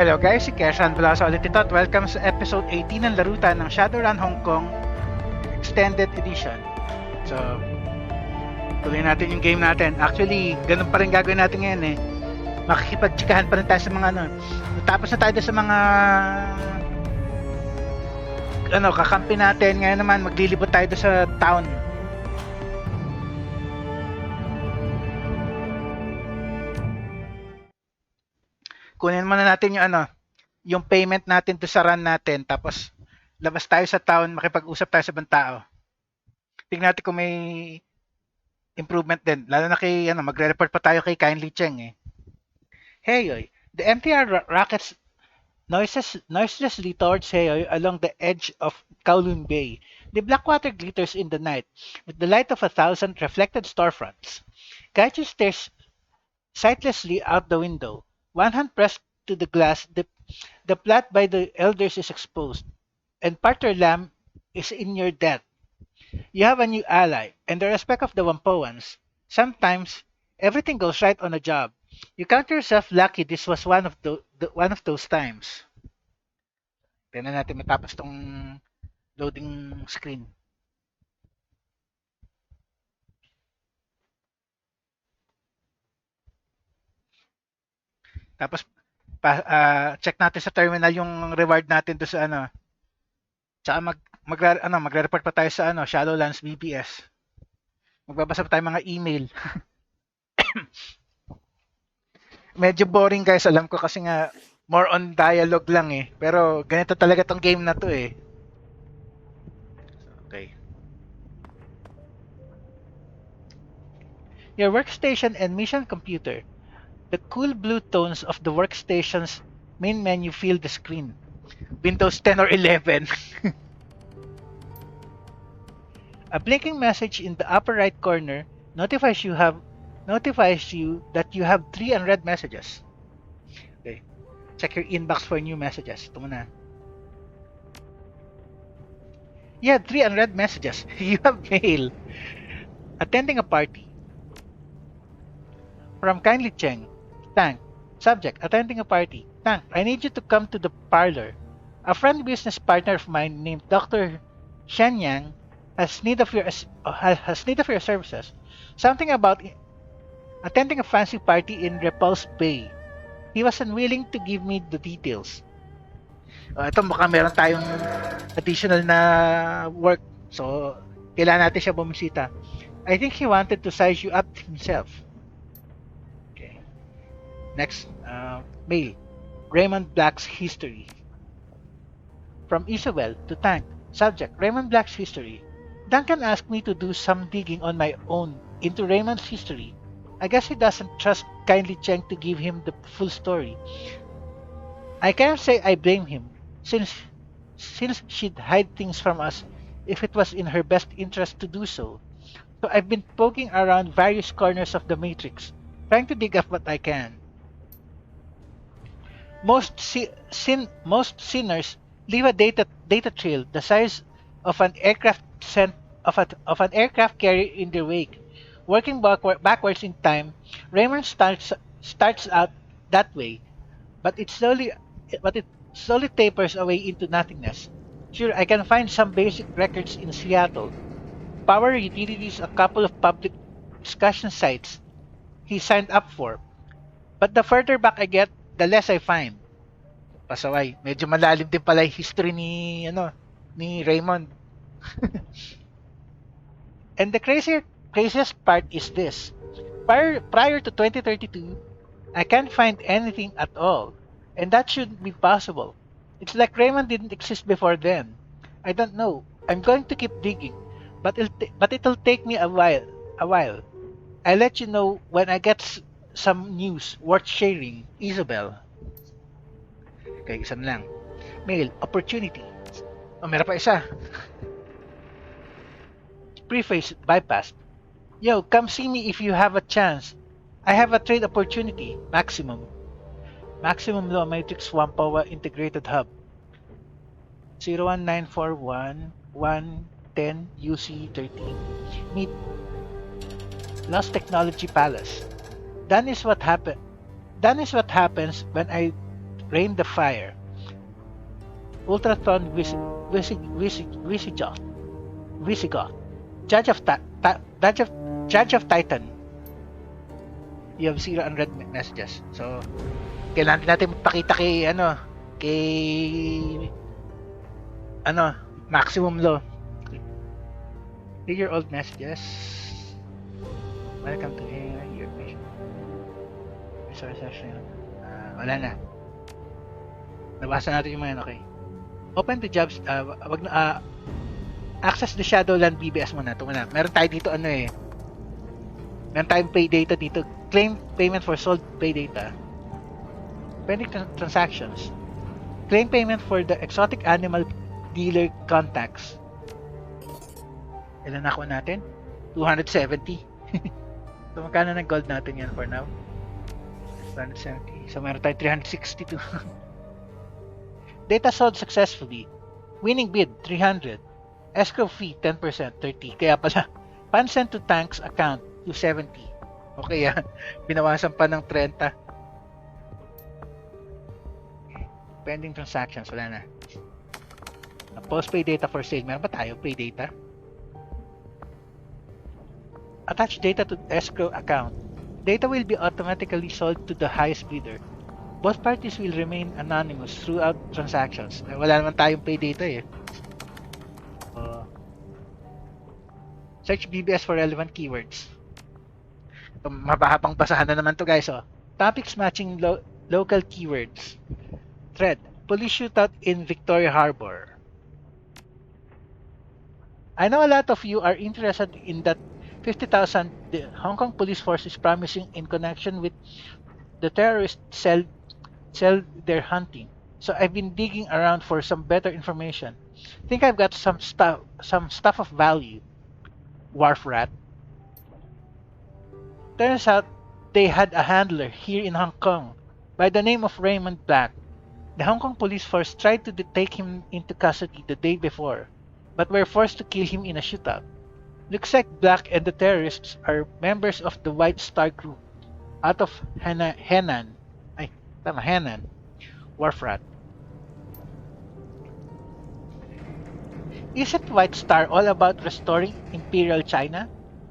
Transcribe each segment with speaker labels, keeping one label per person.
Speaker 1: Hello guys, si Keshan Veloso ulit ito at welcome sa episode 18 ng larutan ng Shadowrun Hong Kong Extended Edition. So, tuloy natin yung game natin. Actually, ganun pa rin gagawin natin ngayon eh. Makikipagtsikahan pa rin tayo sa mga Natapos na tayo sa mga kakampi natin. Ngayon naman, maglilibot tayo sa town. Kunin muna natin yung payment natin to sa run natin, tapos labas tayo sa town, makipag-usap tayo sa ibang tao. Tingnan natin kung may improvement din, lalo na kay magre-report pa tayo kay Kindly Cheng eh. Heyoy, the MTR rockets noiselessly towards Heyoy along the edge of Kowloon Bay. The black water glitters in the night with the light of 1,000 reflected storefronts. Kaichi stares sightlessly out the window. One hand pressed to the glass, the plot by the elders is exposed, and Partner Lam is in your debt. You have a new ally, and the respect of the Wampoans. Sometimes, everything goes right on a job. You count yourself lucky this was one of those times. Tignan natin matapos tong loading screen. Tapos check natin sa terminal yung reward natin do sa Tsaka magre-report pa tayo sa Shadowlands BPS. Magbabasa pa tayo mga email. Medyo boring guys, alam ko kasi nga more on dialogue lang eh. Pero ganito talaga tong game na to eh. Okay. Your workstation and mission computer. The cool blue tones of the workstation's main menu fill the screen. Windows 10 or 11. A blinking message in the upper right corner notifies you that you have 3 unread messages. Okay. Check your inbox for new messages. Ito muna. You have 3 unread messages. You have mail. Attending a party. From Kindly Cheng. Thank. Subject, attending a party. Thank, I need you to come to the parlor. A friend business partner of mine named Dr. Shenyang has need of your services. Something about attending a fancy party in Repulse Bay. He was unwilling to give me the details. Ito mukhang meron tayong additional na work. So, kailangan natin siya bumisita. I think he wanted to size you up himself. Next, mail. Raymond Black's history. From Isabel to Tank. Subject, Raymond Black's history. Duncan asked me to do some digging on my own into Raymond's history. I guess he doesn't trust Kindly Cheng to give him the full story. I can't say I blame him, since she'd hide things from us if it was in her best interest to do so. So I've been poking around various corners of the Matrix, trying to dig up what I can. Most sinners leave a data trail the size of an aircraft carrier in their wake. Working backwards in time, Raymond starts out that way, but it slowly tapers away into nothingness. Sure, I can find some basic records in Seattle, power utilities, a couple of public discussion sites he signed up for, but the further back I get, the less I find. Pasaway, medyo malalim din pala yung history ni Raymond. And the craziest part is this. Prior to 2032, I can't find anything at all, and that shouldn't be possible. It's like Raymond didn't exist before then. I don't know. I'm going to keep digging, but it'll take me a while. I'll let you know when I get some news worth sharing. Isabel. Okay, isa na lang. Mail, opportunity. Meron pa isa. Preface bypassed. Yo, come see me if you have a chance. I have a trade opportunity. Maximum Law Matrix Wampoa Integrated Hub. 01941 110 UC13. Meet Lost Technology Palace. That is what happens when I Rain the Fire, Ultratron Visigoth, Judge of Titan. You have 0 unread messages. So, kailangan natin magpakita kay Maximum Law. Read your old messages. Welcome to your page. Resource session. Wala na. Nabasa natin yung mga okay. Open the jobs. Access the Shadowrun BBS muna. Ito muna. Meron tayo dito meron tayong pay data dito. Claim payment for sold pay data. Pending transactions. Claim payment for the exotic animal dealer contacts. Ilan nakuha natin? 270. So magkano ng gold natin yan for now? 270. So meron tayong 362. Data sold successfully. Winning bid 300. Escrow fee 10%, 30. Kaya pala, funds sent to tank's account 270. Okay yan. Binawasan pa ng 30. Pending transactions, wala na. Post-pay data for sale. Meron ba tayo pay data? Attach data to escrow account. Data will be automatically sold to the highest bidder. Both parties will remain anonymous throughout transactions. Wala naman tayong pay data eh. Search BBS for relevant keywords. Mapahapang basahan na naman to guys. Topics matching local keywords. Thread. Police shootout in Victoria Harbor. I know a lot of you are interested in that 50,000 the Hong Kong police force is promising in connection with the terrorist cell they're hunting. So I've been digging around for some better information. Think I've got some stuff of value. Wharf rat. Turns out they had a handler here in Hong Kong by the name of Raymond Black. The Hong Kong police force tried to take him into custody the day before, but were forced to kill him in a shootout. Looks like Black and the terrorists are members of the White Star group out of Henan. Henan. Wharf rat. Isn't White Star all about restoring Imperial China?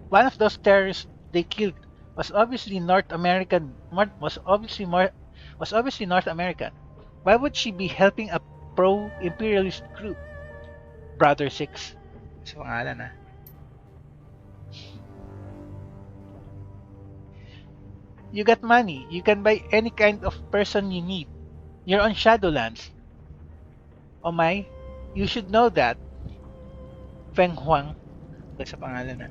Speaker 1: One of those terrorists they killed was obviously North American. Was obviously North American. Why would she be helping a pro-imperialist group? Brother 6. So pangalan You got money. You can buy any kind of person you need. You're on Shadowlands. Oh my, you should know that. Feng Huang. Sa pangalan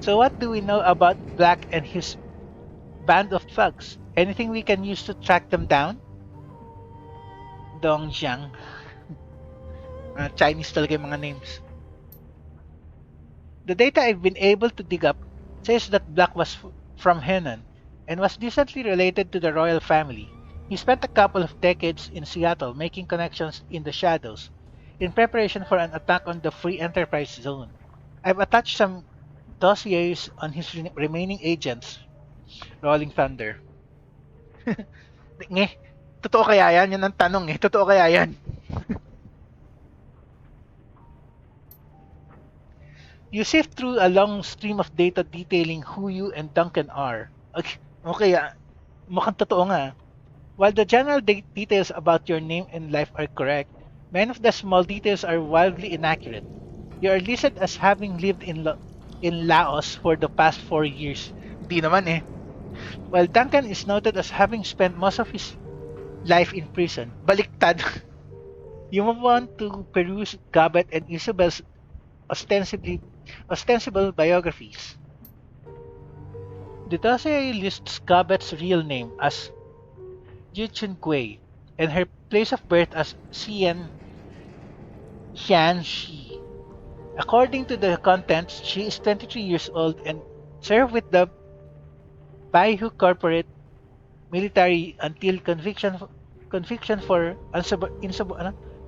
Speaker 1: So what do we know about Black and his band of thugs? Anything we can use to track them down? Dong Jiang. Chinese talaga yung mga names. The data I've been able to dig up says that Black was from Henan and was decently related to the royal family. He spent a couple of decades in Seattle making connections in the shadows in preparation for an attack on the Free Enterprise Zone. I've attached some dossiers on his remaining agents. Rolling Thunder. Totoo kaya yan? Yan ang tanong eh. Totoo kaya yan? You sift through a long stream of data detailing who you and Duncan are. Okay, mukhang totoo nga. While the general details about your name and life are correct, many of the small details are wildly inaccurate. You are listed as having lived in Laos for the past 4 years. Di naman eh. While Duncan is noted as having spent most of his life in prison. Baliktad. You want to peruse Dapat and Isabel's ostensible biographies. The dossier lists Gabet's real name as Jichun Gui and her place of birth as Xian Shi. According to the contents, she is 23 years old and served with the Baihu Corporate Military until conviction for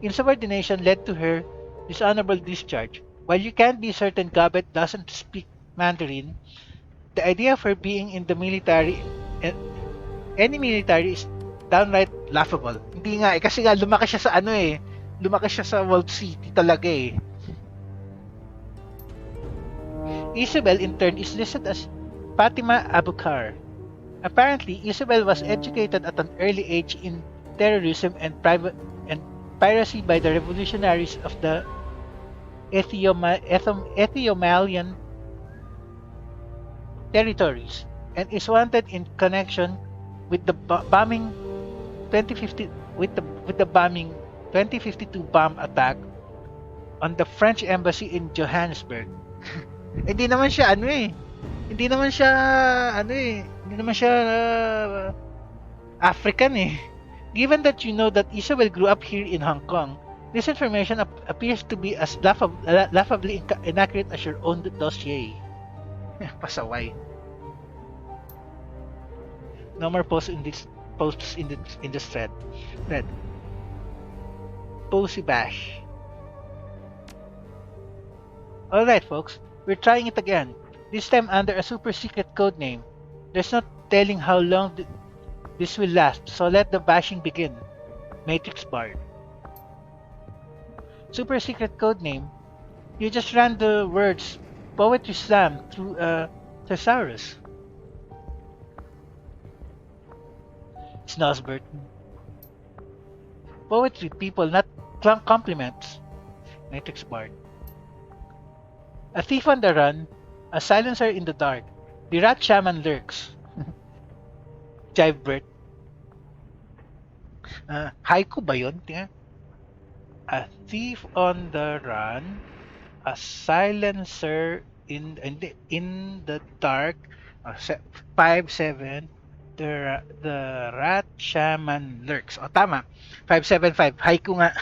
Speaker 1: insubordination led to her dishonorable discharge. While you can't be certain Gabet doesn't speak Mandarin, the idea of her being in the military, any military, Downright laughable. Hindi nga eh, kasi nga lumaki siya sa ano eh. Lumaki siya sa Walled City talaga eh. Isabel in turn is listed as Fatima Abukar. Apparently, Isabel was educated at an early age in terrorism and piracy by the revolutionaries of the Ethiopian territories, and is wanted in connection with the bombing 2050 with the bombing 2052 bomb attack on the French embassy in Johannesburg. Hindi naman siya ano eh. Hindi naman siya ano eh. Hindi naman siya African eh. Given that you know that Isabel grew up here in Hong Kong, this information appears to be as laughably inaccurate as your own dossier. Pasaway. No more posts in this thread. Posy bash. Alright folks, we're trying it again. This time under a super secret code name. There's no telling how long this will last, so let the bashing begin. Matrix Bard. Super secret code name. You just ran the words Poetry Slam through a thesaurus. Snosbert. Poetry, people, not compliments. Matrix Bard. A thief on the run, a silencer in the dark. The rat shaman lurks. Jivebert. Haiku ba yun? A thief on the run, a silencer in the dark. 5-7. The rat shaman lurks. O tama. 575. Haiku nga.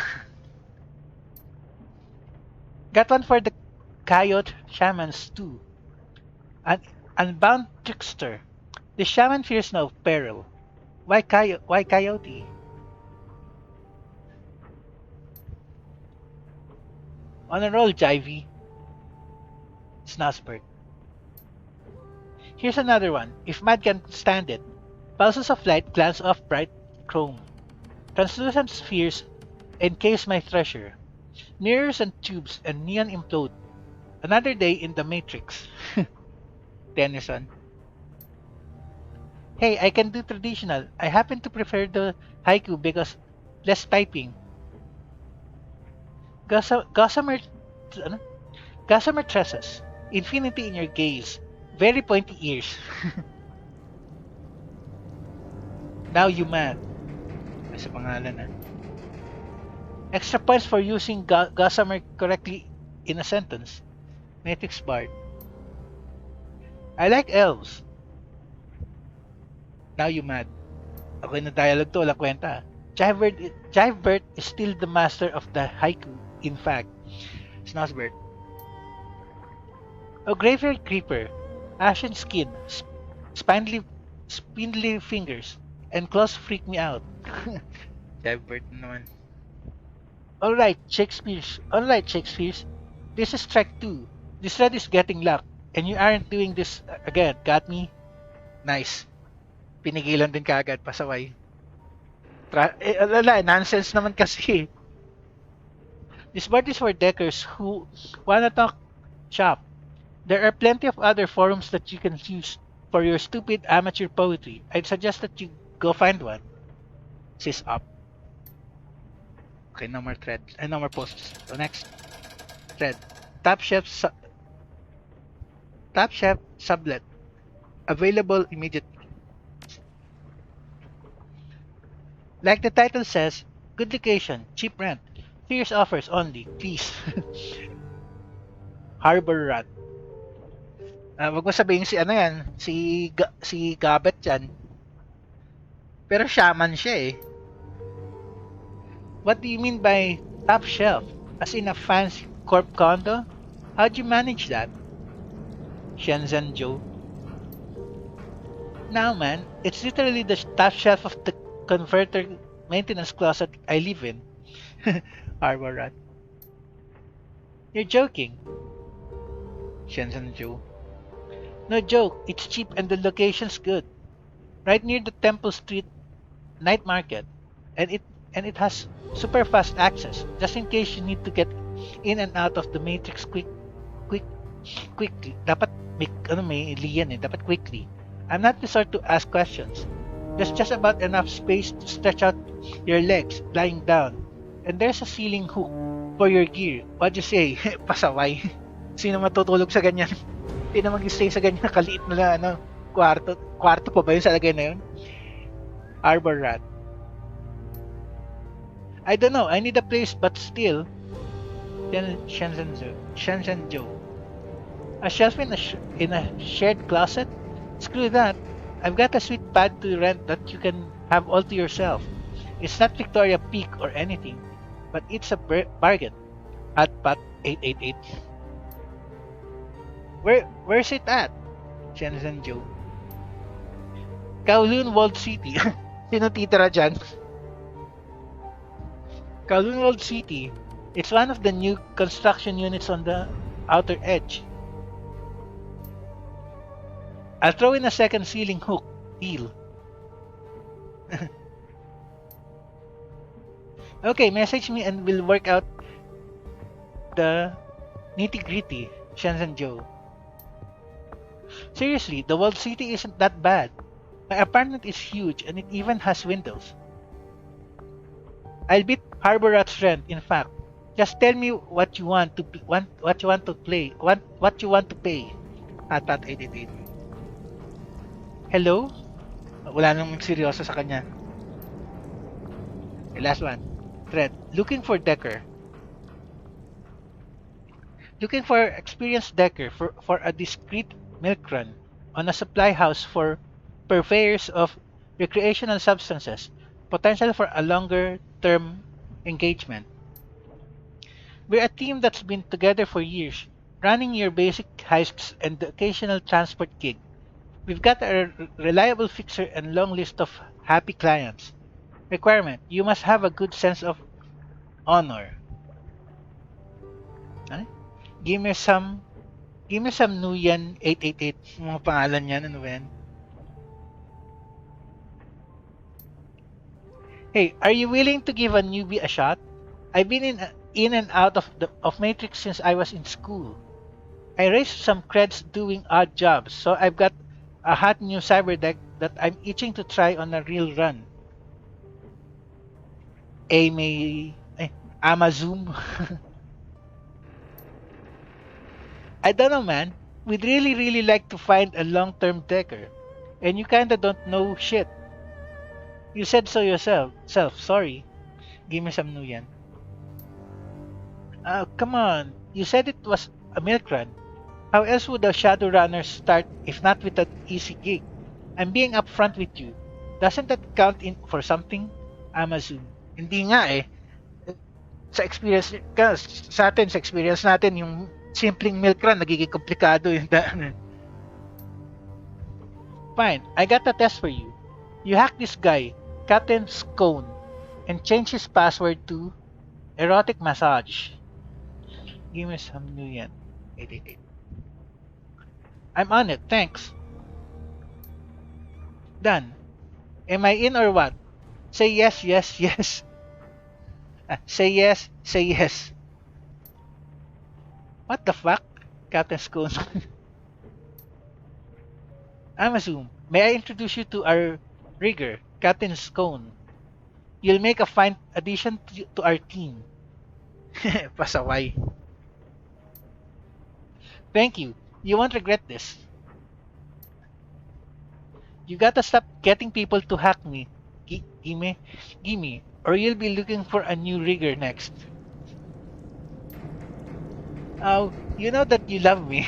Speaker 1: Got one for the coyote shamans too. An unbound trickster. The shaman fears no peril. Why coyote? On a roll, Jivey. Snosbert. Here's another one. If Mad can stand it. Pulses of light glance off bright chrome. Translucent spheres encase my treasure. Mirrors and tubes and neon implode. Another day in the Matrix. Tennyson. Hey, I can do traditional. I happen to prefer the haiku because less typing. Gossamer tresses. Infinity in your gaze. Very pointy ears. Now you mad. Ay, sa pangalan Extra points for using gossamer correctly in a sentence. Matrix Bard. I like elves. Now you mad. Okay na dialogue to, wala kwenta. Jivebert is still the master of the haiku, in fact. Snosbert. A graveyard creeper. Ashen skin. Spindly fingers. And claws freak me out. Jivebert naman. Alright, Shakespeare. This is track 2. This thread is getting locked. And you aren't doing this again. Got me? Nice. Pinigilan din kaagad, pasaway. Nonsense naman kasi. This board is for deckers who wanna talk shop. There are plenty of other forums that you can use for your stupid amateur poetry. I'd suggest that you go find one. Sis up. Okay, no more thread. No more posts. So next thread. Top Chef Sublet. Available immediately. Like the title says, good location, cheap rent. Fierce offers only, please. Harbor Rat. Wag mo sabihin si ano yan, si Gabet yan. Pero shaman siya eh. What do you mean by top shelf? As in a fancy corp condo? How'd you manage that? Shenzhen Joe. Now man, it's literally the top shelf of the converter maintenance closet I live in. Harbor Rat. You're joking. Shenzhen Joe. No joke, it's cheap and the location's good. Right near the Temple Street night market, and it has super fast access just in case you need to get in and out of the matrix quick quickly. Dapat may liyan eh. Dapat quickly. I'm not the sort to ask questions. There's just about enough space to stretch out your legs lying down. And there's a ceiling hook for your gear. What'd you say? Pasaway. Sino matutulog sa ganyan? Sino mag-stay sa ganyan kaliit na kwarto? Kwarto pa ba yun sa lagay na yun? Arbor Rat. I don't know. I need a place, but still. Shenzhen Joe. A shelf in a shared closet? Screw that. I've got a sweet pad to rent that you can have all to yourself. It's not Victoria Peak or anything, but it's a bargain. At Pat 888. Where's it at? Shenzhen Joe. Kowloon Walled City. Sino titira dyan? Kowloon Walled City. It's one of the new construction units on the outer edge. I'll throw in a second ceiling hook. Deal. Okay, message me and we'll work out the nitty-gritty. Shenzhen Joe. Seriously, the walled city isn't that bad. My apartment is huge and it even has windows. I'll beat Harbor Rat's rent, in fact. Just tell me what you want to pay. At Pat 888. Hello? Wala nang seryoso sa kanya. Okay, last one. Thread. Looking for decker. Looking for experienced decker for a discreet milk run on a supply house for purveyors of recreational substances. Potential for a longer term engagement. We're a team that's been together for years, running your basic heists and the occasional transport gig. We've got a reliable fixer and long list of happy clients. Requirement: you must have a good sense of honor. Ano? Give me some Nuyan 888. Mga pangalan yan, ano ba yan? Hey, are you willing to give a newbie a shot? I've been in and out of Matrix since I was in school. I raised some creds doing odd jobs, so I've got a hot new cyber deck that I'm itching to try on a real run. Amazon. I don't know, man. We'd really like to find a long-term decker, and you kinda don't know shit. You said so yourself. Sorry. Give me some Nuyan. Come on. You said it was a milk run. How else would the Shadowrunners start if not with an easy gig? I'm being upfront with you. Doesn't that count in for something? Amazon. Hindi nga eh. Sa experience sa experience natin, yung simpleng milk run nagiging komplikado yung daan. Fine, I got a test for you. You hack this guy, Captain Scone, and change his password to erotic massage. Give me some Nuyan. 888. I'm on it, thanks. Done. Am I in or what? Say yes. Say yes. What the fuck? Captain Scone. Amazon, may I introduce you to our rigger, Captain Scone? You'll make a fine addition to our team. Pasaway. Thank you. You won't regret this. You gotta stop getting people to hack me. Gimme, or you'll be looking for a new rigger next. Oh, you know that you love me.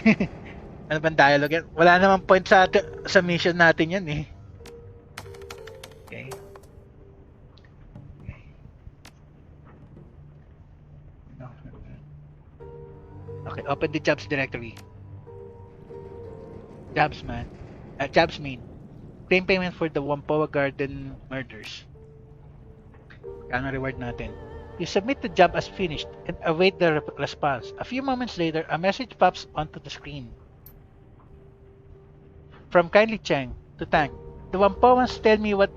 Speaker 1: Ano bang dialogue yan? Wala namang point sa mission natin yan eh. Okay. Okay, open the jobs directory. Jobs main. Claim payment for the Whampoa Garden murders. Kano reward natin? You submit the job as finished and await the response. A few moments later, a message pops onto the screen. From Kindly Cheng to Tank. The Whampoans tell me what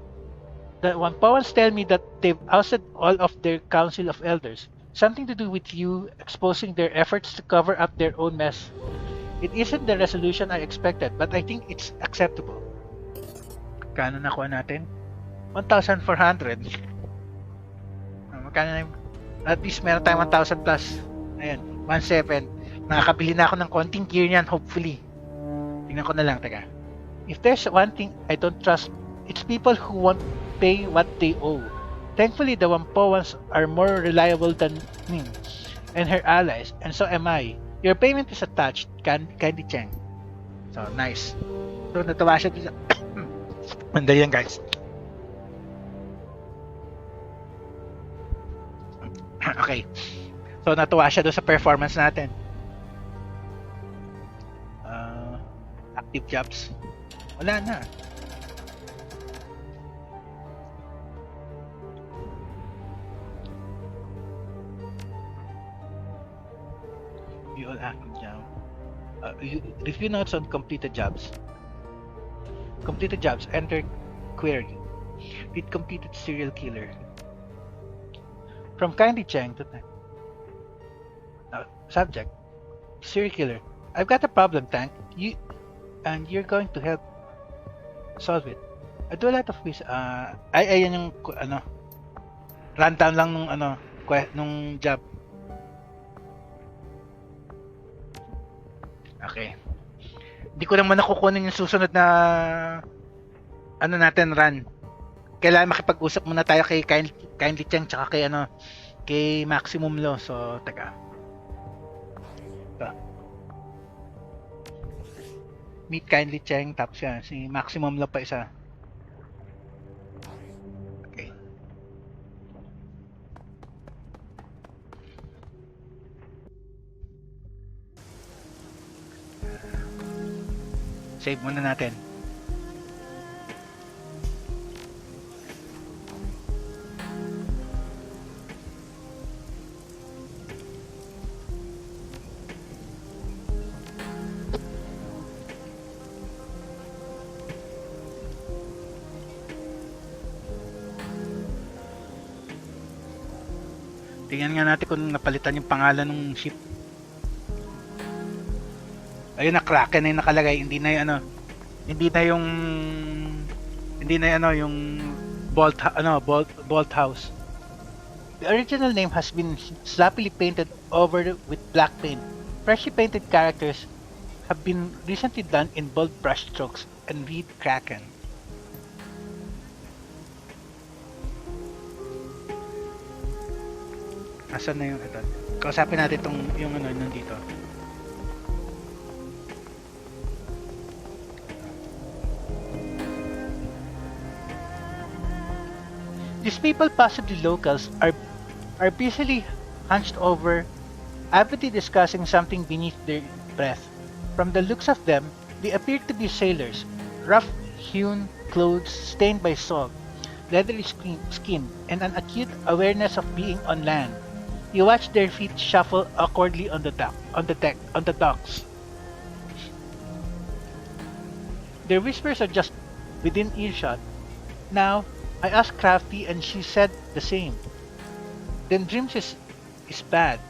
Speaker 1: The Wampawans tell me that they've ousted all of their council of elders. Something to do with you exposing their efforts to cover up their own mess. It isn't the resolution I expected, but I think it's acceptable. Kano nakuha natin? 1,400. Magkano na yung... At least meron tayong 1,000 plus. Ayan, 1,700. Nakakabili na ako ng konting gear niyan, hopefully. Tingnan ko na lang, teka. If there's one thing I don't trust, it's people who won't pay what they owe. Thankfully, the Wampawans are more reliable than me and her allies, and so am I. Your payment is attached, Candy Cheng. So, nice. So, natawa siya dito. Mandali yan, guys. Okay. So, natuwa siya doon sa performance natin. Active jobs. Wala na. View all active jobs. Review notes on completed jobs. Completed jobs. Enter query. Read completed serial killer. From Candy Cheng to subject. Serial killer. I've got a problem, Tank. You're going to help solve it. I do a lot of this. Ayan yung rundown lang nung job. Okay. Hindi ko naman nakukunin yung susunod na natin run. Kailangan makipag-usap muna tayo kay Kindly Cheng tsaka kay Maximum Law. So, taga. Meet Kindly Cheng, tapos yan, si Maximum Law pa isa. Okay. Save muna natin. Tingnan nga natin kung napalitan yung pangalan ng ship. Ayun na, Kraken na yung nakalagay, hindi na yung yung Bolt House. The original name has been sloppily painted over with black paint. Freshly painted characters have been recently done in bold brush strokes and read Kraken. Asan na yung ito? Kausapin natin yung nandito. These people, possibly locals, are busily hunched over, avidly discussing something beneath their breath. From the looks of them, they appear to be sailors, rough-hewn clothes stained by salt, leathery skin, and an acute awareness of being on land. You watch their feet shuffle awkwardly on the docks. Their whispers are just within earshot. Now, I asked Crafty and she said the same. Then dreams is bad.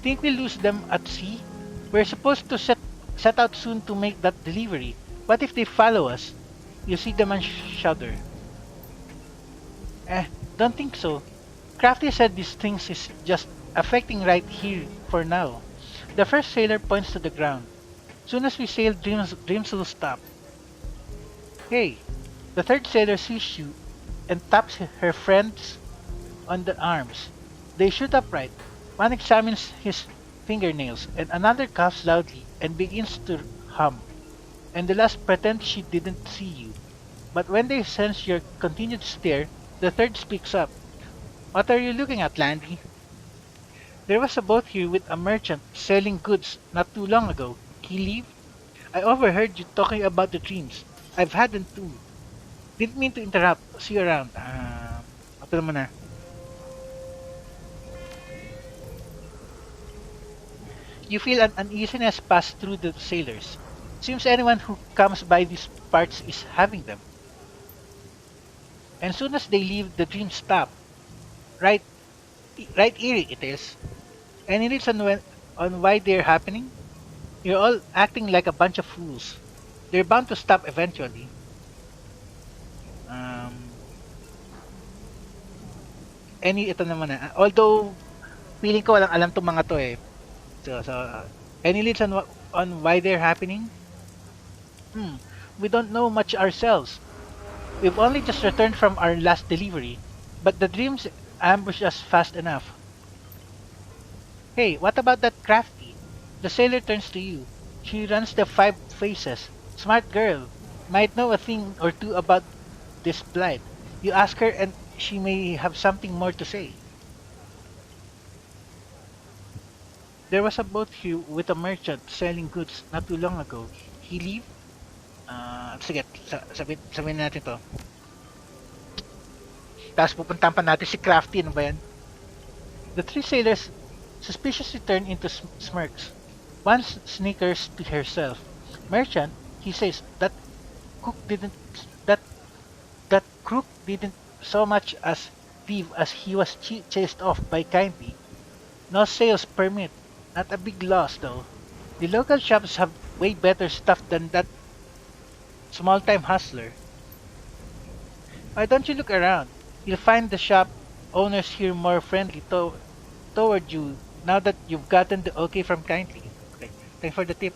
Speaker 1: Think we lose them at sea? We're supposed to set out soon to make that delivery. What if they follow us? You see the man shudder. Don't think so. Crafty said these things is just affecting right here for now. The first sailor points to the ground. Soon as we sail, dreams will stop. Hey, the third sailor sees you and taps her friends on the arms. They shoot upright. One examines his fingernails and another coughs loudly and begins to hum. And the last pretends she didn't see you. But when they sense your continued stare, the third speaks up. What are you looking at, Landy? There was a boat here with a merchant selling goods not too long ago. He leave? I overheard you talking about the dreams. I've had them too. Didn't mean to interrupt. See you around. Ito naman na. You feel an uneasiness pass through the sailors. Seems anyone who comes by these parts is having them. And soon as they leave, the dreams stop. Right, right, eerie it is. Any leads on why they're happening? You're all acting like a bunch of fools. They're bound to stop eventually. Um, ito naman na. Although, feeling ko walang alam tong mga to eh. Any leads on why they're happening? We don't know much ourselves. We've only just returned from our last delivery, but the dreams ambush us fast enough. Hey, what about that crafty? The sailor turns to you. She runs the 5 faces. Smart girl. Might know a thing or two about this plight. You ask her and she may have something more to say. There was a boat here with a merchant selling goods not too long ago. He leave? Sige, sabihin natin to. Tapos pupuntahan pa natin si Crafty, ano ba yan? The 3 sailors suspiciously turn into smirks. One snickers to herself. Merchant, he says, cook didn't that that crook didn't so much as leave as he was chased off by kindly. No sales permit. Not a big loss though. The local shops have way better stuff than that small-time hustler. Why don't you look around? You'll find the shop owners here more friendly toward you now that you've gotten the okay from kindly. Okay, thanks for the tip.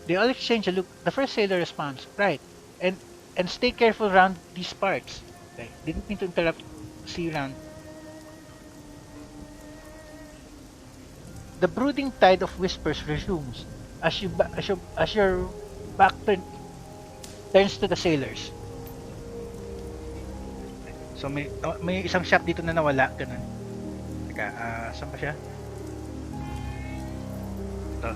Speaker 1: They all exchange a look. The first sailor responds, right, and stay careful around these parts. Okay, didn't mean to interrupt. See you around. The brooding tide of whispers resumes as your back turns to the sailors. So may isang shop dito na nawala, ganun. Teka, saan ba siya? Ito.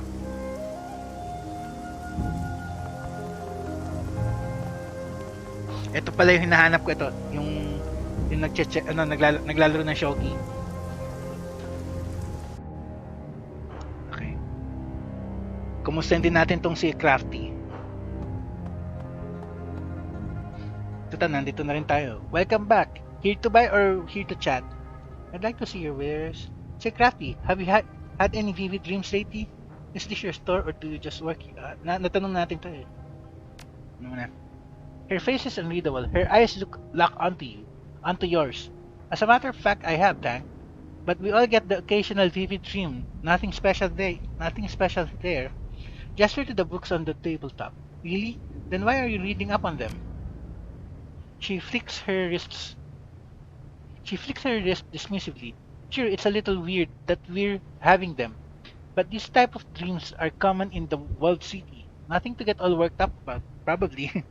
Speaker 1: Ito pala yung hinahanap ko, ito. Yung naglalaro ng Shogi. Okay. Kumustahin din natin tong si Crafty. Tuta, nandito na rin tayo. Welcome back. Here to buy or here to chat? I'd like to see your wares. Say Crafty, have you had any vivid dreams lately? Is this your store or do you just work? Natanong natin to eh. Ano na? Her face is unreadable. Her eyes lock onto yours. As a matter of fact, I have, Tank. But we all get the occasional vivid dream. Nothing special there. Gesture to the books on the tabletop. Really? Then why are you reading up on them? She flicks her wrist dismissively. Sure, it's a little weird that we're having them, but these type of dreams are common in the world city. Nothing to get all worked up about, probably.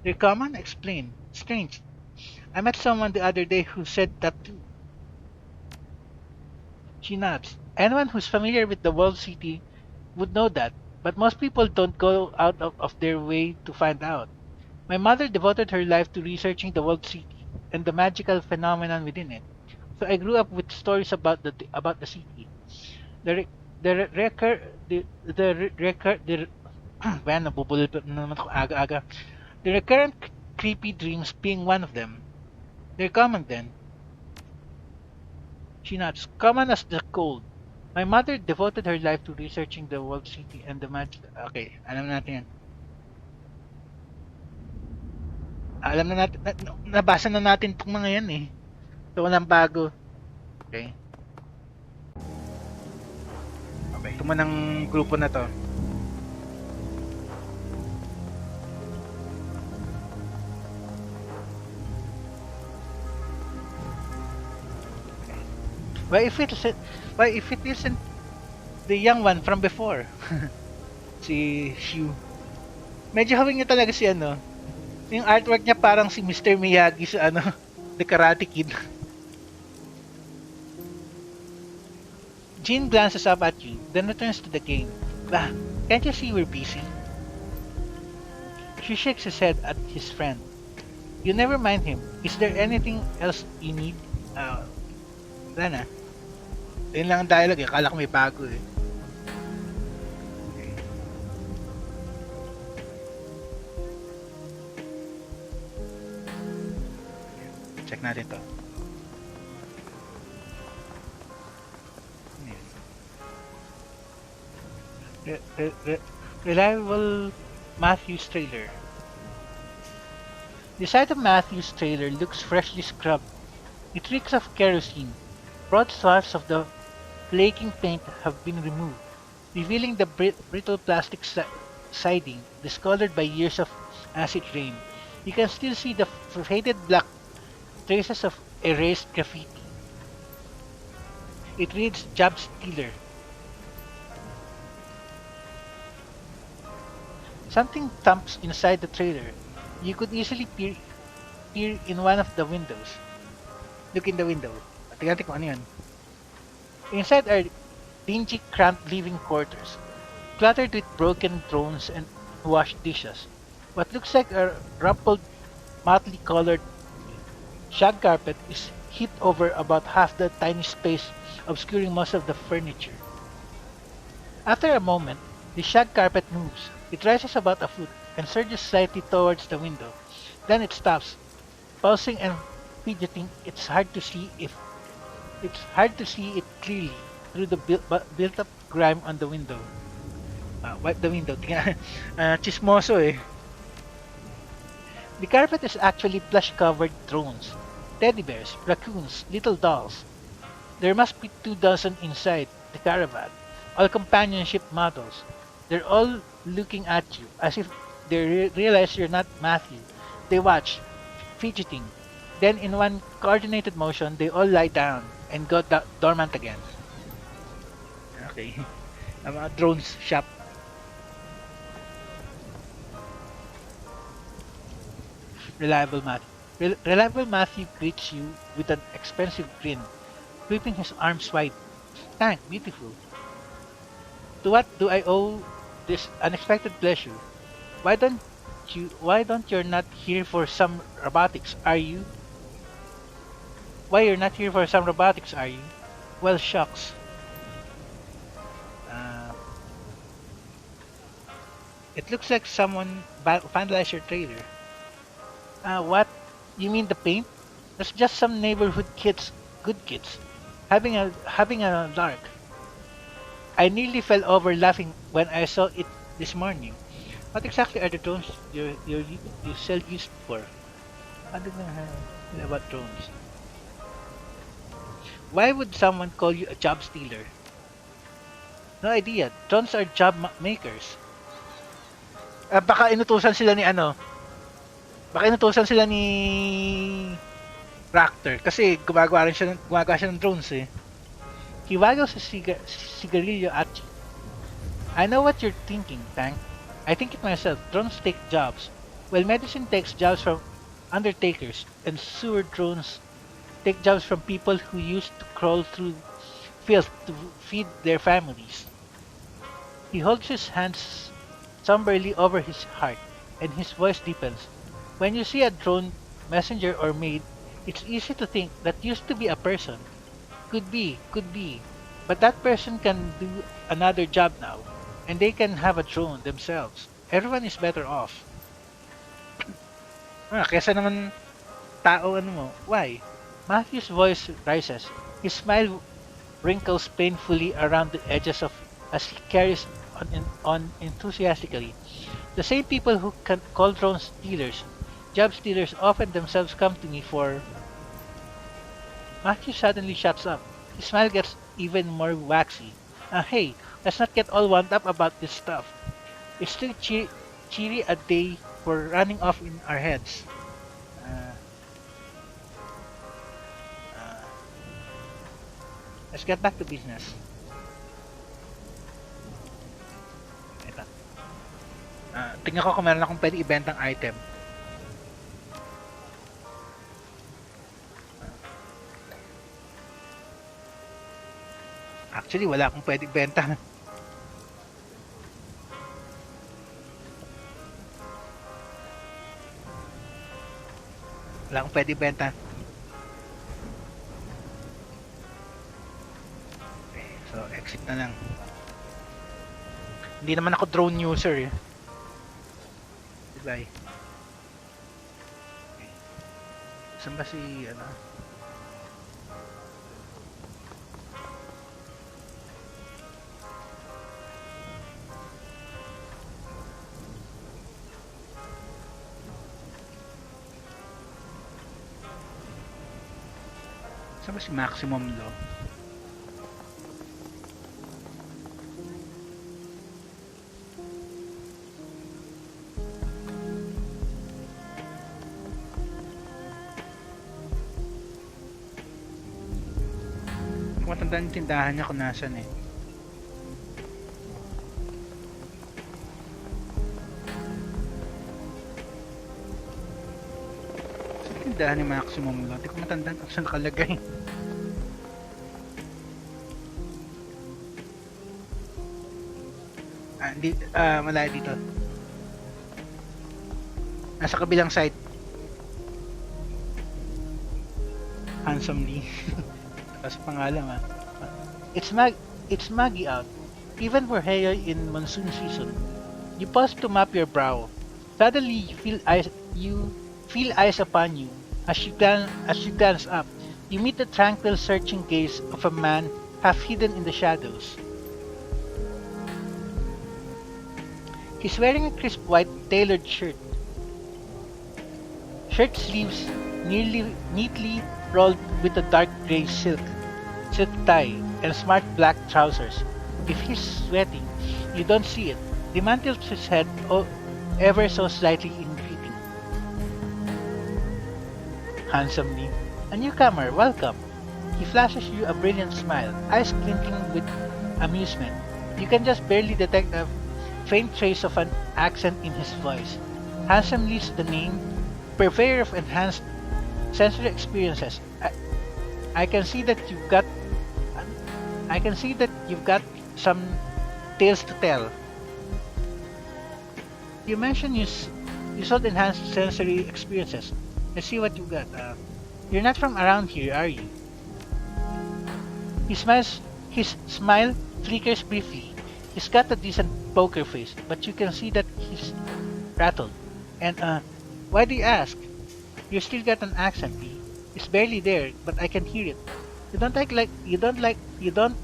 Speaker 1: They're common? Explain. Strange. I met someone the other day who said that too. She nods. Anyone who's familiar with the world city would know that, but most people don't go out of their way to find out. My mother devoted her life to researching the world city and the magical phenomenon within it. So I grew up with stories about the city. Well, nabubulol na naman ako aga-aga. The recurrent creepy dreams being one of them. They're common then. She nods. Common as the cold. My mother devoted her life to researching the world city and the magic. Okay, alam natin yan. Alam na natin, nabasa na natin itong mga yan eh. So, walang bago. Okay. Okay, ito man ang grupo na to. Okay. Why if it isn't the young one from before? Si Hugh. Medyo hawing niya talaga si ano. Yung artwork niya parang si Mr. Miyagi sa ano, The Karate Kid. Jean glances up at you, then returns to the game. Bah, can't you see we're busy? She shakes his head at his friend. You never mind him. Is there anything else you need? Wala na. Yun lang ang dialogue eh. Akala ko may bago eh. Okay. check natin to. Reliable Matthews trailer. The side of Matthews' trailer looks freshly scrubbed. It reeks of kerosene. Broad swaths of the flaking paint have been removed, revealing the brittle plastic siding discolored by years of acid rain. You can still see the faded black traces of erased graffiti. It reads Job Stealer. Something thumps inside the trailer. You could easily peer in one of the windows. Look in the window. Tingnan natin kung ano yun. Inside are dingy, cramped living quarters, cluttered with broken drones and washed dishes. What looks like a rumpled, motley colored shag carpet is heaped over about half the tiny space, obscuring most of the furniture. After a moment, the shag carpet moves. It rises about a foot and surges slightly towards the window. Then it stops, pausing and fidgeting. It's hard to see it clearly through the built-up grime on the window. Wipe the window. Tingnan, chismoso eh. The carpet is actually plush-covered drones, teddy bears, raccoons, little dolls. There must be 2 dozen inside the caravan, all companionship models. They're all looking at you as if they realize you're not Matthew. They watch, fidgeting. Then in one coordinated motion, they all lie down and go dormant again. Okay. Ang mga drones shop. Reliable Matthew greets you with an expensive grin, sweeping his arms wide. Thank, beautiful. To what do I owe this unexpected pleasure? Why don't you're not here for some robotics, are you? Why you're not here for some robotics, are you? Well, shucks. It looks like someone vandalized your trailer. What? You mean the paint? That's just some neighborhood kids, good kids, having a lark. I nearly fell over laughing when I saw it this morning. What exactly are the drones you sell used for? I don't know about drones. Why would someone call you a job stealer? No idea. Drones are job makers. Baka inutusan sila ni ano. Baka inutusan sila ni Raptor kasi gumagawa siya ng drones eh. He waggles his cigarillo at you. I know what you're thinking, Tank. I think it myself. Drones take jobs. Well, medicine takes jobs from undertakers, and sewer drones take jobs from people who used to crawl through filth to feed their families. He holds his hands somberly over his heart, and his voice deepens. When you see a drone messenger or maid, it's easy to think that used to be a person. Could be. But that person can do another job now, and they can have a drone themselves. Everyone is better off. Kesa naman tao ano mo. Why? Matthew's voice rises. His smile wrinkles painfully around the edges of as he carries on enthusiastically. The same people who can call drones stealers, job stealers, often themselves come to me for... Matthew suddenly shuts up. His smile gets even more waxy. Hey, let's not get all wound up about this stuff. It's still cheery a day for running off in our heads. Let's get back to business. Ito. Tingnan ko kung meron akong pwede ibentang item. Actually, wala akong pwede ibenta. Wala akong pwede ibenta. Okay, so exit na lang. Hindi naman ako drone user eh. Goodbye. Okay. Saan ba si, ano? Saan ba si Maximum Law? Matandaan yung tindahan niya kung nasan eh. Saan yung tindahan ni Maximum Law? Hindi ko matandaan kung saan nakalagay. Malayo dito. Nasa kabilang side. Handsomely. Tapos pangalan ha. It's muggy out. Even for hair in monsoon season. You pause to map your brow. Suddenly you feel eyes upon you. As you glance up, you meet the tranquil searching gaze of a man half hidden in the shadows. He's wearing a crisp white tailored shirt. Shirt sleeves neatly rolled with a dark gray silk tie, and smart black trousers. If he's sweating, you don't see it. He mantles his head ever so slightly in greeting. Handsomely, a newcomer, welcome. He flashes you a brilliant smile, eyes twinkling with amusement. You can just barely detect a faint trace of an accent in his voice. Handsomely's the name, purveyor of enhanced sensory experiences. I can see that you've got some tales to tell. You mentioned you sold enhanced sensory experiences. Let's see what you got. You're not from around here, are you? His smile flickers briefly. He's got a decent poker face, but you can see that he's rattled. And why do you ask? You still got an accent, Lee. It's barely there, but I can hear it. You don't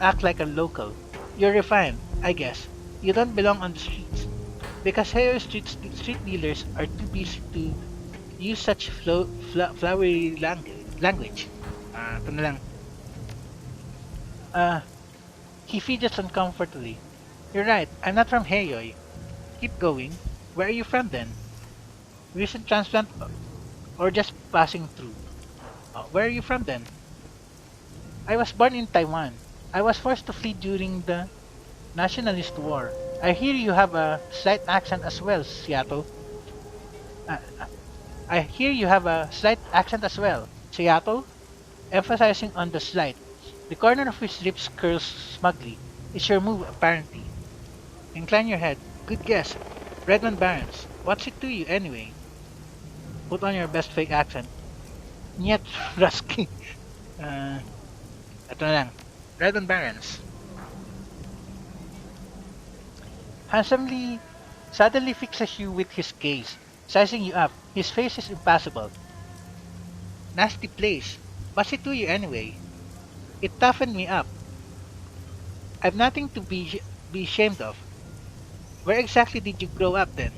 Speaker 1: act like a local. You're refined, I guess. You don't belong on the streets. Because here street dealers are too busy to use such flowery language. Ito na lang. He fidgets uncomfortably. You're right, I'm not from Heyoy. Keep going. Where are you from then? Recent transplant or just passing through? Where are you from then? I was born in Taiwan. I was forced to flee during the Nationalist War. I hear you have a slight accent as well, Seattle. I hear you have a slight accent as well, Seattle, emphasizing on the slight. The corner of his lips curls smugly. It's your move, apparently. Incline your head. Good guess. Redmond Barons. What's it to you, anyway? Put on your best fake accent. Niet, Rusky. Ito na lang. Redmond Barons. Handsomely, suddenly fixes you with his gaze, sizing you up. His face is impassible. Nasty place. What's it to you, anyway? It toughened me up. I've nothing to be ashamed of. Where exactly did you grow up then?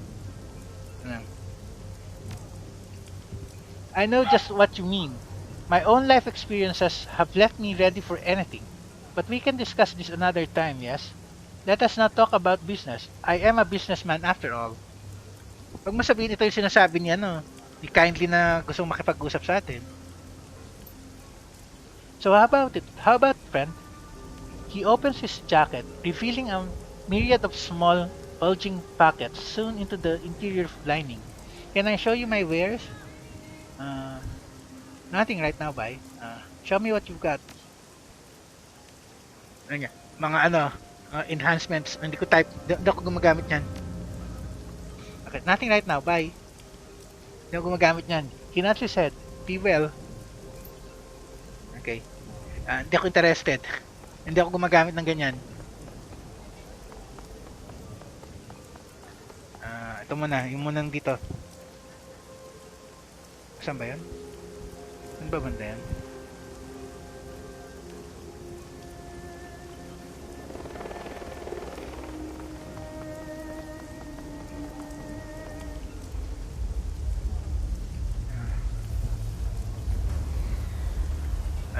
Speaker 1: I know just what you mean. My own life experiences have left me ready for anything. But we can discuss this another time, yes? Let us not talk about business. I am a businessman after all. Huwag mo sabihin ito yung sinasabi niya, no? Ni kindly na gustong makipag-usap sa atin. So how about it? How about friend? He opens his jacket, revealing a myriad of small, bulging pockets sewn into the interior lining. Can I show you my wares? Nothing right now, bye. Show me what you've got. Ano niya? Mga enhancements. Hindi ko gumagamit yan. Okay, nothing right now, bye. Hindi ako gumagamit yan. He nods his head. Be well. Okay. Hindi ako interested. Hindi ako gumagamit ng ganyan. Ito muna. Yung munang dito. Saan ba yun? ba banda yan?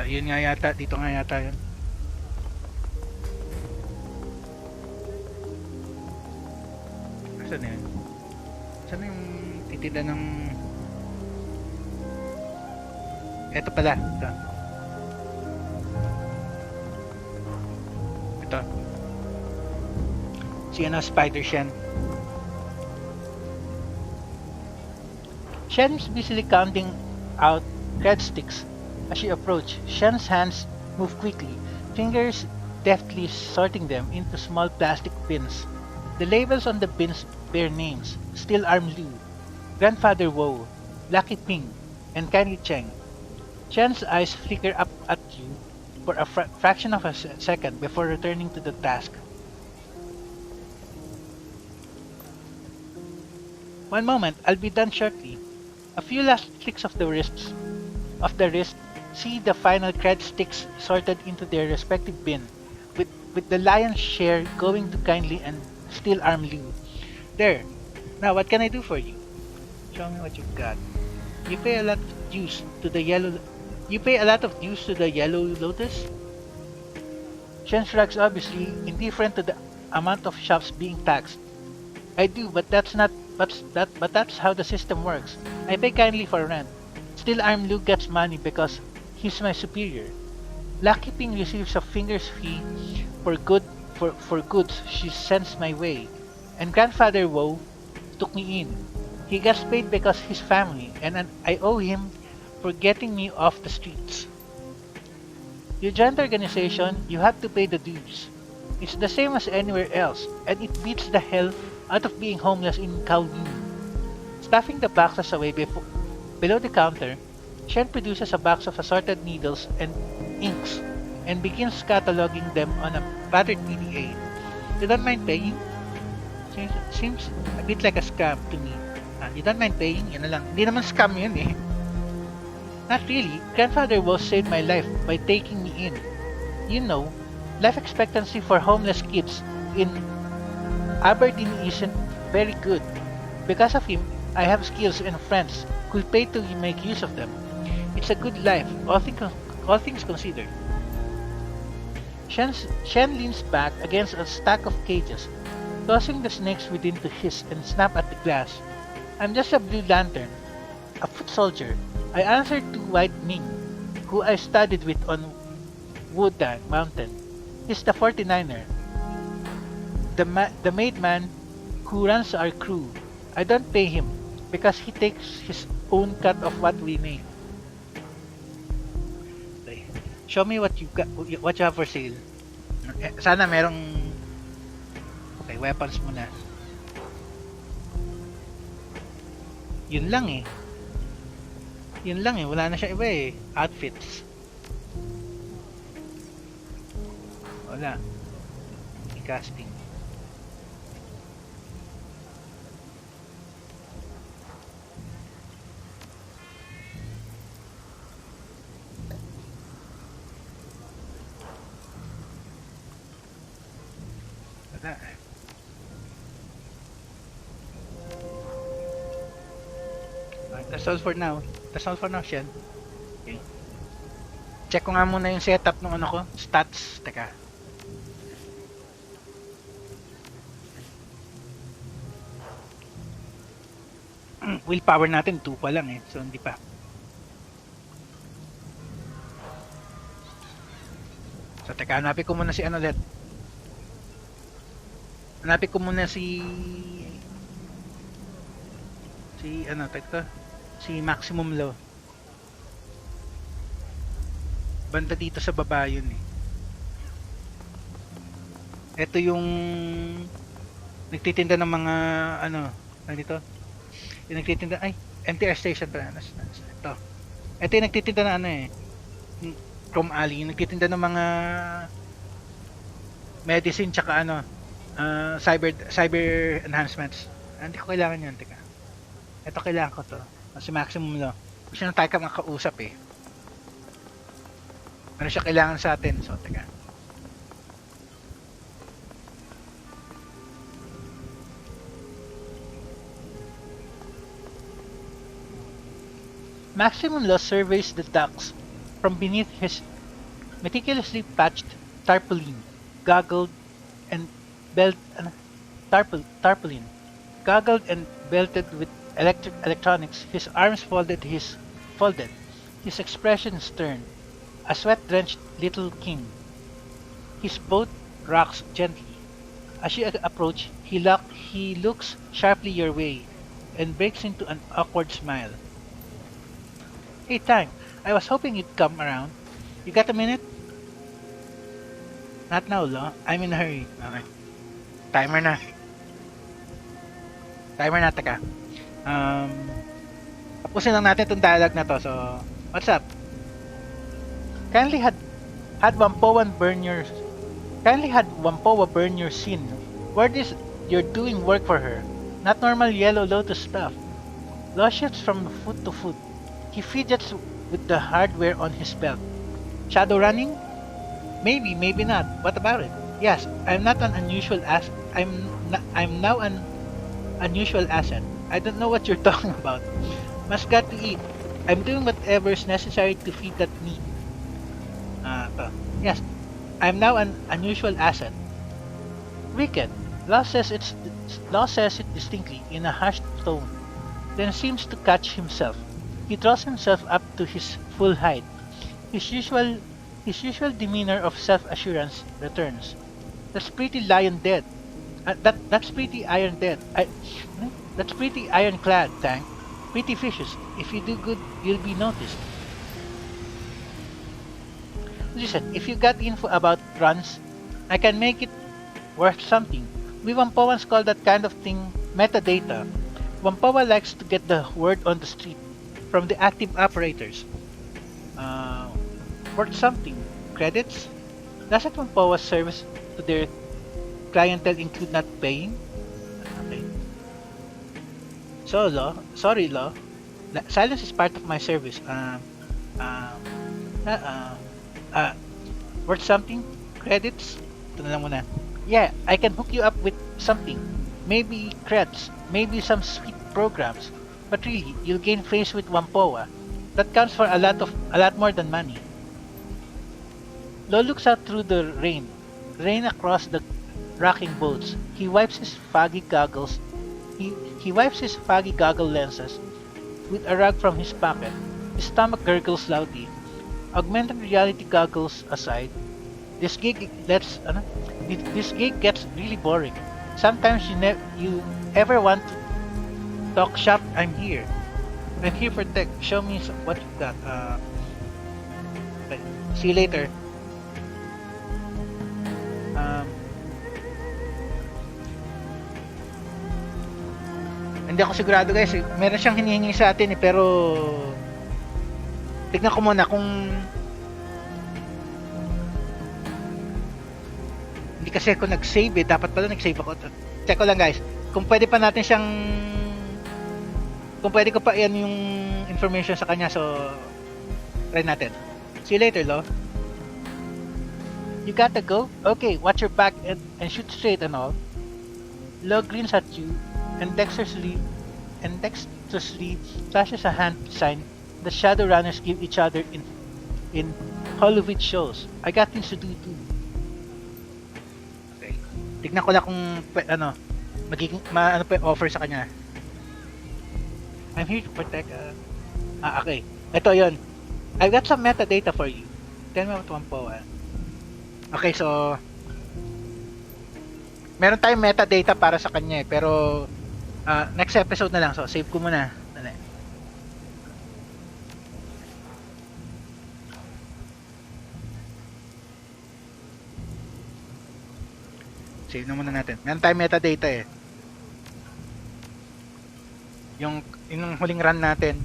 Speaker 1: Yun nga yata, dito nga yata yun. Saan na yun? Saan na yung titinda ng... Eto pala, ito. Ito. Si ano, Spider Shen. Shen is busily counting out red sticks. As she approached, Shen's hands moved quickly, fingers deftly sorting them into small plastic bins. The labels on the bins bear names: Still Arm Liu, Grandfather Woe, Lucky Ping, and Candy Cheng. Shen's eyes flicker up at you for a fraction of a second before returning to the task. One moment, I'll be done shortly. A few last clicks of the wrist, see the final cred sticks sorted into their respective bin, with the lion's share going to Kindly and Still Arm Liu. There. Now, what can I do for you? Show me what you've got. You pay a lot of dues to the yellow lotus? Shen shrugs, obviously indifferent to the amount of shops being taxed. I do, but that's how the system works. I pay kindly for rent. Still Arm Liu gets money because he's my superior. Lucky Ping receives a finder's fee for goods she sends my way. And Grandfather Woe took me in. He gets paid because he's family, and I owe him for getting me off the streets. You join the organization, you have to pay the dues. It's the same as anywhere else, and it beats the hell out of being homeless in Kowloon. Stuffing the boxes away below the counter, Shen produces a box of assorted needles and inks and begins cataloging them on a battered PDA. You don't mind paying? Seems a bit like a scam to me. You don't mind paying? Yan na lang. Hindi naman scam yun eh. Not really. Grandfather Woe saved my life by taking me in. You know, life expectancy for homeless kids in Aberdeen isn't very good. Because of him, I have skills and friends who'll pay to make use of them. It's a good life, all things considered. Shen leans back against a stack of cages, tossing the snakes within to hiss and snap at the glass. I'm just a blue lantern, a foot soldier. I answered to White Ming, who I studied with on Wudang Mountain. He's the 49er, the made man who runs our crew. I don't pay him because he takes his own cut of what we make. Okay. Show me what you have for sale. Sana merong okay, weapons muna. Yun lang eh. Wala na siya iba eh. Outfits. Wala. Casting. Wala. That's all for now. Shen. Okay. Check ko nga muna yung setup ng ano ko. Stats. Teka. Willpower natin 2 pa lang eh. So hindi pa. So teka, hanapin ko muna si ano ulit. Hanapin ko muna si ano, teka. Si Maximum Law. Banda dito sa baba yun eh. Ito yung nagtitinda ng mga ano dito. Yung nagtitinda, ay, MTR station pala. Ito. Ito yung nagtitinda na ano eh. Chrome Alley. Yung nagtitinda ng mga medicine tsaka ano, cyber enhancements. Hindi ko kailangan yun, teka. Ito kailangan ko to. Si Maximum Law. Gusto na tayo ka makausap eh. Ano siya kailangan sa atin? So, teka. Maximum Law surveys the docks from beneath his meticulously patched tarpaulin, goggled and belt tarpaulin, goggled and belted with electronics. His arms folded, his expression stern, a sweat-drenched little king. His boat rocks gently. As you approach, he looks sharply your way and breaks into an awkward smile. Hey, Tang, I was hoping you'd come around. You got a minute? Not now, Lo. I'm in a hurry. Okay. Timer na. Timer na, taka. Tapusin lang natin itong dialogue na to. So, what's up? Kindly had Wampoa burn your scene. Word is you're doing work for her. Not normal Yellow Lotus stuff. Law shifts from foot to foot. He fidgets with the hardware on his belt. Shadowrunning? Maybe, maybe not. What about it? Yes, I'm not an unusual I'm now an unusual asset. I don't know what you're talking about. Must got to eat. I'm doing whatever's necessary to feed that meat. Yes, I'm now an unusual asset. Wicked. Law says it distinctly in a hushed tone, then seems to catch himself. He draws himself up to his full height. His usual demeanor of self-assurance returns. That's pretty lion dead. That's pretty iron dead. That's pretty ironclad, Tank. Pretty vicious. If you do good, you'll be noticed. Listen, if you got info about runs, I can make it worth something. We Wampoans call that kind of thing metadata. Wampoa likes to get the word on the street from the active operators. Worth something. Credits? Doesn't Wampoa's service to their clientele include not paying? Okay. So, sorry, Law. Silence is part of my service. Worth something? Credits? Ito na lang muna. Yeah, I can hook you up with something. Maybe creds, maybe some sweet programs. But really, you'll gain face with Wampoa. That counts for a lot more than money. Lo looks out through the rain across the rocking boats. He wipes his foggy goggles. He wipes his foggy goggle lenses with a rag from his pocket. His stomach gurgles loudly. Augmented reality goggles aside, this gig gets really boring. Sometimes you ever want to talk shop. I'm here for tech. Show me what you got. Okay. See you later. Hindi ako sigurado guys. Meron siyang hinihingi sa atin pero tignan ko muna kung hindi kasi ako nag-save dapat pala nag-save ako. Check ko lang guys kung pwede pa natin siyang kung pwede ko pa yan yung information sa kanya, so try natin. See you later, Lo. You gotta go? Okay, watch your back and shoot straight and all. Lo grins at you and dexterously flashes a hand sign the Shadowrunners give each other in Hollywood shows. I got things to do too. Okay. Tignan ko lang kung magiging ano pa offer sa kanya. I'm here to protect okay. Ito 'yon. I've got some metadata for you. Tell me what Wampoa. Okay, so meron tayong metadata para sa kanya pero next episode na lang, so save ko muna. Dali. Save na muna natin. Meron tayong metadata yung huling run natin.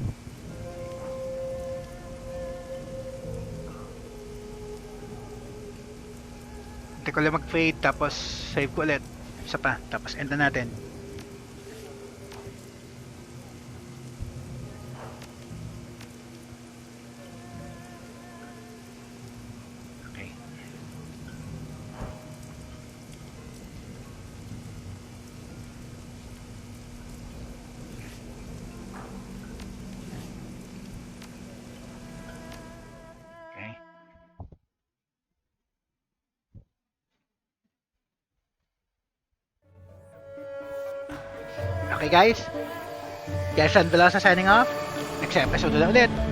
Speaker 1: Hindi ko lang mag-fade tapos save ko ulit. Isa pa, tapos end na natin. Okay guys? Guys, San Velosa signing off. Next episode na ulit.